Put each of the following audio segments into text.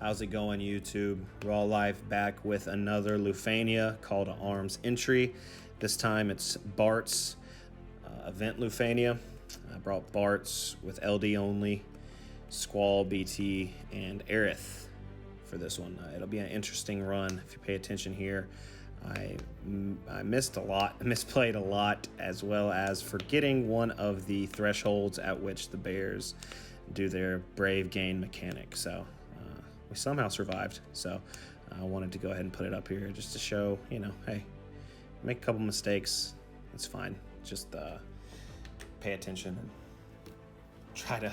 How's it going, YouTube? Raw Life back with another Lufenia call to arms entry. This time it's Bartz event Lufenia. I brought Bartz with LD only, Squall, BT, and Aerith for this one. It'll be an interesting run if you pay attention here. I misplayed a lot, as well as forgetting one of the thresholds at which the bears do their brave gain mechanic. So we somehow survived. So I wanted to go ahead and put it up here just to show, hey, make a couple mistakes. It's fine. Just pay attention and try to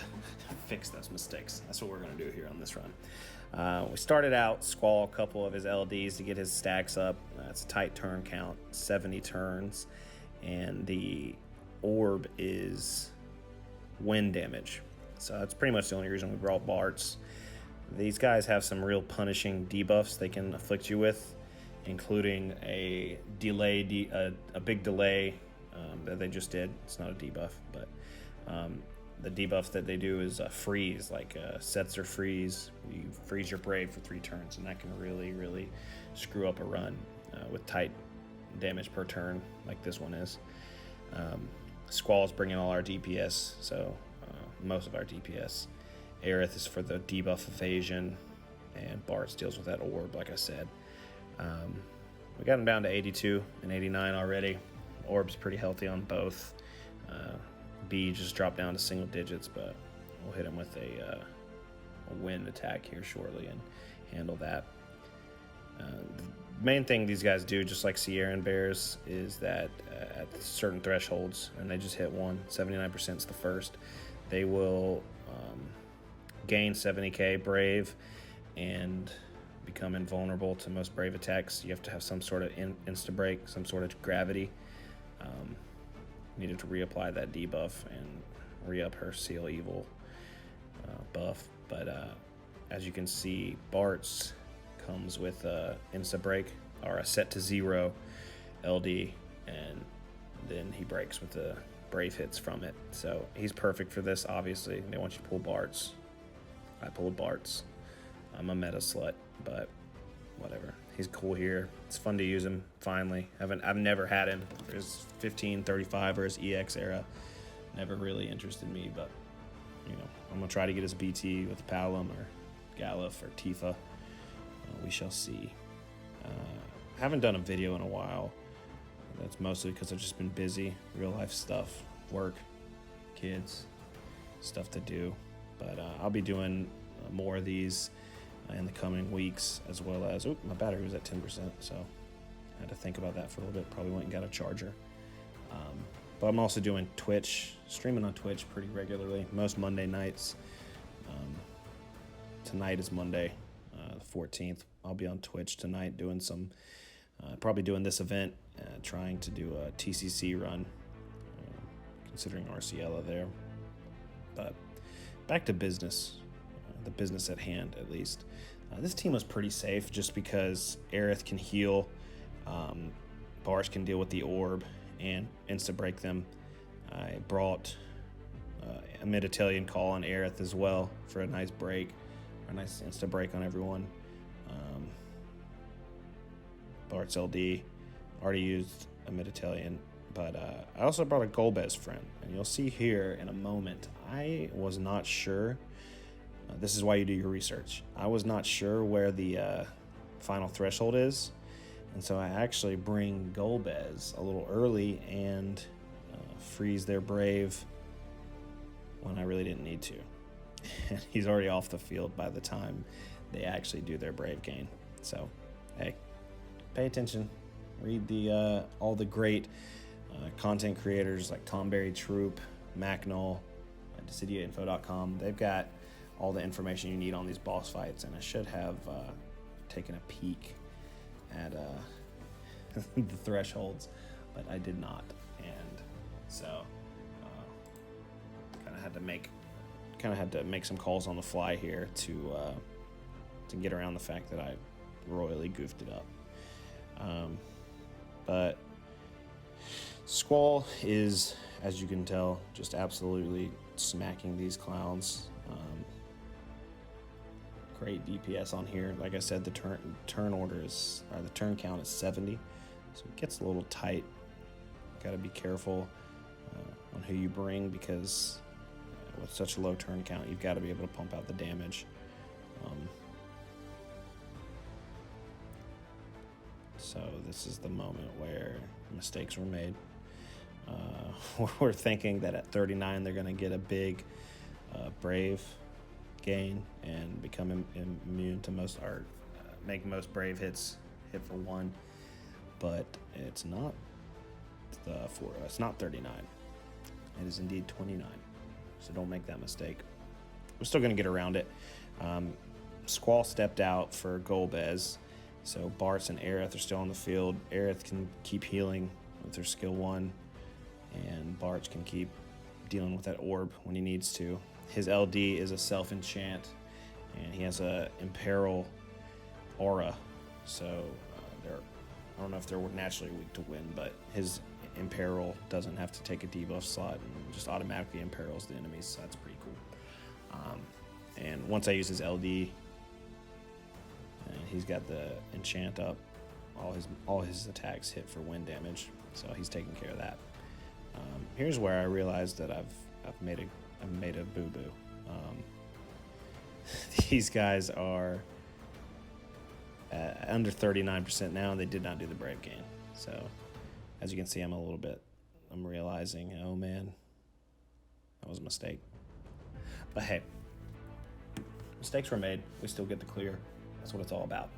fix those mistakes. That's what we're going to do here on this run. We started out Squall a couple of his LDs to get his stacks up. It's a tight turn count, 70 turns, and the orb is wind damage. So that's pretty much the only reason we brought Bartz. These guys have some real punishing debuffs they can afflict you with, including a delay, a big delay that they just did. It's not a debuff, but the debuff that they do is a freeze, like sets or freeze. You freeze your brave for 3 turns, and that can really, really screw up a run with tight damage per turn, like this one is. Squall is bringing all our DPS, so most of our DPS. Aerith is for the debuff evasion, and Bartz deals with that orb, like I said. We got him down to 82 and 89 already. Orb's pretty healthy on both. B just dropped down to single digits, but we'll hit him with a wind attack here shortly and handle that. The main thing these guys do, just like Sierra and Bears, is that at certain thresholds, and they just hit one, 79% is the first, they will gain 70k brave and become invulnerable to most brave attacks. You have to have some sort of insta-break, some sort of gravity. Needed to reapply that debuff and re-up her Seal Evil buff. But as you can see, Bartz comes with a insta-break or a set to 0 LD, and then he breaks with the brave hits from it. So he's perfect for this, obviously. They want you to pull Bartz. I pulled Bartz. I'm a meta slut, but whatever. He's cool here. It's fun to use him, finally. I've never had him for his 1535 or his EX era. Never really interested me, but, I'm going to try to get his BT with Palom or Galuf or Tifa. We shall see. Haven't done a video in a while. That's mostly because I've just been busy. Real life stuff, work, kids, stuff to do. But I'll be doing more of these in the coming weeks, as well as, my battery was at 10%, so I had to think about that for a little bit. Probably went and got a charger. But I'm also doing Twitch, streaming on Twitch pretty regularly, most Monday nights. Tonight is Monday, the 14th. I'll be on Twitch tonight doing some, probably doing this event, trying to do a TCC run, considering RCL there. But back to business. The business at hand, at least. This team was pretty safe just because Aerith can heal, Bartz can deal with the orb and insta-break them. I brought a mid-Italian call on Aerith as well for a nice break, or a nice insta-break on everyone. Bartz LD, already used a mid-Italian, but I also brought a Golbez friend, and you'll see here in a moment, I was not sure. This is why you do your research. I was not sure where the final threshold is, and so I actually bring Golbez a little early and freeze their brave when I really didn't need to. He's already off the field by the time they actually do their brave gain. So, hey, pay attention. Read the all the great content creators like Tom Berry Troop, Macnull, DecidiaInfo.com. They've got all the information you need on these boss fights, and I should have taken a peek at the thresholds, but I did not, and so kind of had to make some calls on the fly here to get around the fact that I royally goofed it up. But Squall is, as you can tell, just absolutely smacking these clowns. great DPS on here. Like I said, the turn order is, or the turn count is 70, so it gets a little tight. Got to be careful on who you bring, because with such a low turn count, you've got to be able to pump out the damage. So this is the moment where mistakes were made. We're thinking that at 39 they're going to get a big brave gain and become immune to most, or make most brave hits hit for 1, but it's not it's not 39. It is indeed 29. So don't make that mistake. We're still going to get around it. Squall stepped out for Golbez, so Bartz and Aerith are still on the field. Aerith can keep healing with her skill 1, and Bartz can keep dealing with that orb when he needs to. His LD is a self-enchant, and he has a Imperil aura, so I don't know if they're naturally weak to wind, but his Imperil doesn't have to take a debuff slot and just automatically imperils the enemies, so that's pretty cool. And once I use his LD, and he's got the enchant up, all his attacks hit for wind damage, so he's taking care of that. Here's where I realized that I've made a boo-boo. These guys are under 39% now, and they did not do the brave gain. So as you can see, I'm realizing, oh man, that was a mistake. But hey, mistakes were made. We still get the clear. That's what it's all about.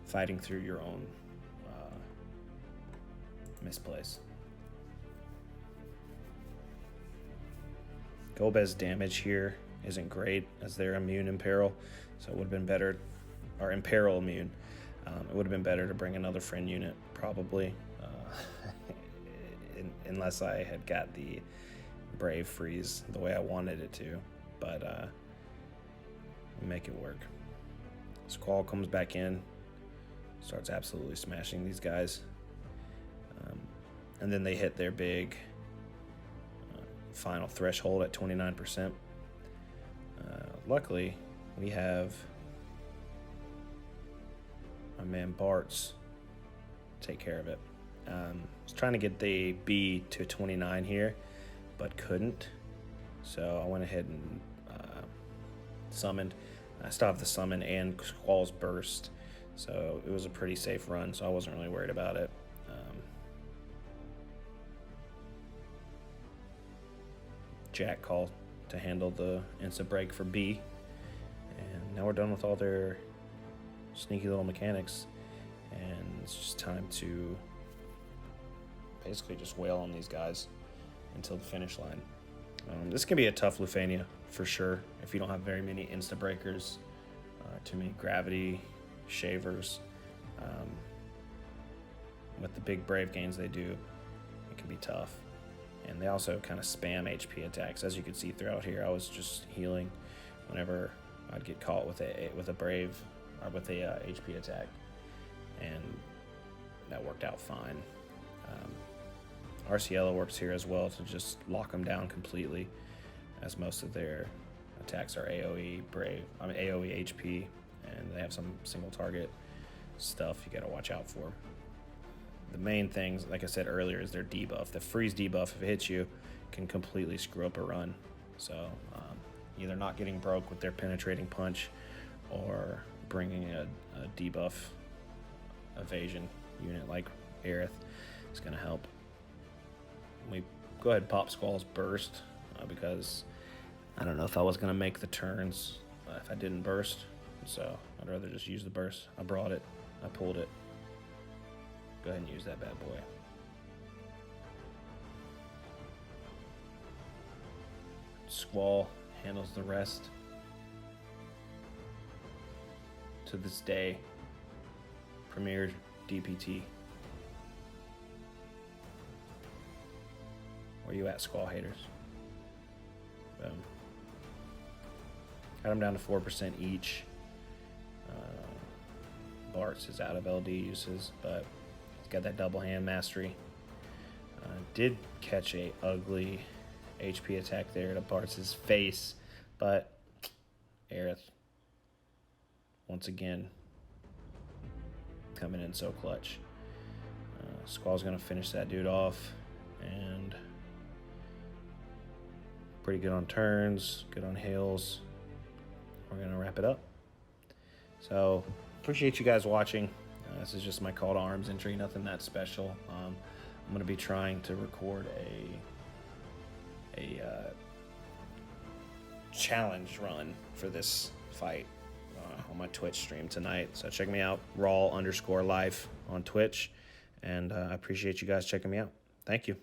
Fighting through your own misplays. Golbez damage here isn't great, as they're immune Imperil, so it would have been better, or Imperil immune. It would have been better to bring another friend unit, probably, unless I had got the Brave freeze the way I wanted it to, but make it work. Squall comes back in, starts absolutely smashing these guys, and then they hit their big final threshold at 29%. Luckily, we have my man Bartz take care of it. I was trying to get the B to 29 here, but couldn't. So I went ahead and summoned. I still have the summon and Squall's burst, so it was a pretty safe run, so I wasn't really worried about it. Jack call to handle the insta break for B, and now we're done with all their sneaky little mechanics, and it's just time to basically just wail on these guys until the finish line. This can be a tough Lufenia for sure if you don't have very many insta breakers, too many gravity shavers. With the big brave gains they do, it can be tough. And they also kind of spam HP attacks. As you can see throughout here, I was just healing whenever I'd get caught with a brave, or with a HP attack, and that worked out fine. Arciella works here as well to just lock them down completely, as most of their attacks are AoE HP, and they have some single target stuff you gotta watch out for. The main things, like I said earlier, is their debuff. The freeze debuff, if it hits you, can completely screw up a run. So either not getting broke with their penetrating punch, or bringing a debuff evasion unit like Aerith is going to help. We go ahead and pop Squall's burst, because I don't know if I was going to make the turns if I didn't burst. So I'd rather just use the burst. I brought it. I pulled it. Go ahead and use that bad boy. Squall handles the rest. To this day, premier DPT. Where you at, Squall haters? Boom. Got them down to 4% each. Bartz is out of LD uses, but he's got that double hand mastery. Did catch a ugly HP attack there to Bartz's face, but Aerith once again, coming in so clutch. Squall's going to finish that dude off, and pretty good on turns, good on heals. We're going to wrap it up. So, appreciate you guys watching. This is just my call to arms entry, nothing that special. I'm going to be trying to record a challenge run for this fight on my Twitch stream tonight. So check me out, raw_life on Twitch. And I appreciate you guys checking me out. Thank you.